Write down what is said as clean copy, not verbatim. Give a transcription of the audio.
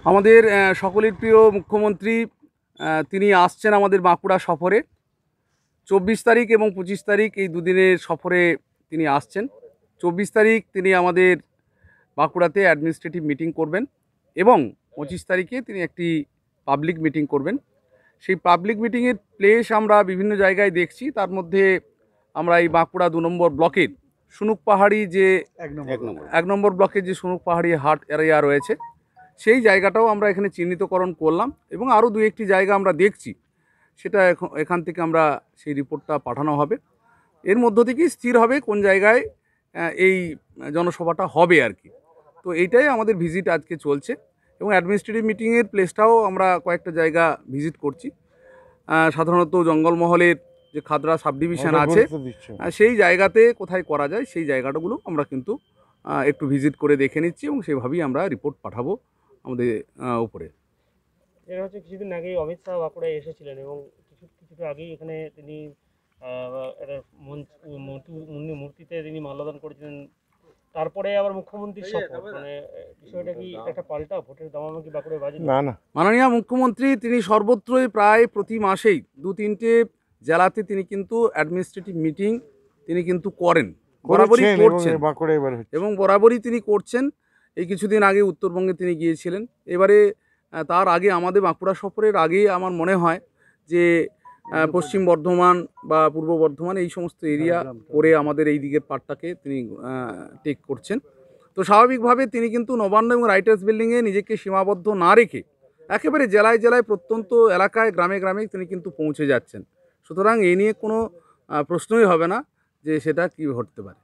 আমাদের সকলের প্রিয় মুখ্যমন্ত্রী তিনি আসছেন আমাদের বাঁকুড়া সফরে। 24 তারিখ এবং 25 তারিখ এই দুদিনের সফরে তিনি আসছেন। 24 তারিখ তিনি আমাদের বাঁকুড়াতে অ্যাডমিনিস্ট্রেটিভ মিটিং করবেন এবং 25 তারিখে তিনি একটি পাবলিক মিটিং করবেন। সেই পাবলিক মিটিংয়ের প্লেস আমরা বিভিন্ন জায়গায় দেখছি। তার মধ্যে আমরা এই বাঁকুড়া 2 নম্বর ব্লকের সুনুক পাহাড়ি যে 1 নম্বর ব্লকের যে সুনুক পাহাড়ি হাট এরিয়া রয়েছে, সেই জায়গাটাও আমরা এখানে চিহ্নিতকরণ করলাম এবং আরও 2-1টি জায়গা আমরা দেখছি। সেটা এখান থেকে আমরা সেই রিপোর্টটা পাঠানো হবে। এর মধ্য থেকেই স্থির হবে কোন জায়গায় এই জনসভাটা হবে আর কি। তো এইটাই আমাদের ভিজিট আজকে চলছে এবং অ্যাডমিনিস্ট্রেটিভ মিটিংয়ের প্লেসটাও আমরা কয়েকটা জায়গা ভিজিট করছি। সাধারণত জঙ্গলমহলের যে খাদরা সাব ডিভিশন আছে, সেই জায়গাতে কোথায় করা যায় সেই জায়গাটাগুলো আমরা কিন্তু একটু ভিজিট করে দেখে নিচ্ছি এবং সেভাবেই আমরা রিপোর্ট পাঠাবো আমাদের উপরে। এটা হচ্ছে কিছুদিন আগেই অমিত শাহ বাঁকুড়ায় এসেছিলেন এবং কিছুটা আগেই এখানে তিনি একটা মূর্তিতে তিনি মাল্যদান করেছিলেন। তারপরে আবার মুখ্যমন্ত্রীর সফর, মানে বিষয়টা কি একটা পাল্টা ভোটের দামামা কি বাঁকুড়ায় বাজে? না, মাননীয় মুখ্যমন্ত্রী তিনি সর্বত্রই প্রায় প্রতি মাসেই 2-3টে জেলাতে তিনি কিন্তু অ্যাডমিনিস্ট্রেটিভ মিটিং তিনি কিন্তু করেন, বরাবরই করছেন এবং বরাবরই তিনি করছেন। এই কিছুদিন আগে উত্তরবঙ্গে তিনি গিয়েছিলেন। এবারে তার আগে আমাদের বাঁকুড়া সফরের আগেই আমার মনে হয় যে পশ্চিম বর্ধমান বা পূর্ব বর্ধমান এই সমস্ত এরিয়া করে আমাদের এই দিকের পার্টটাকে তিনি টেক করছেন। তো স্বাভাবিকভাবে তিনি কিন্তু নবান্ন এবং রাইটার্স বিল্ডিংয়ে নিজেকে সীমাবদ্ধ না রেখে একেবারে জেলায় জেলায় প্রত্যন্ত এলাকায় গ্রামে গ্রামে তিনি কিন্তু পৌঁছে যাচ্ছেন। সুতরাং এই নিয়ে কোনো প্রশ্নই হবে না যে সেটা কী ঘটতে পারে।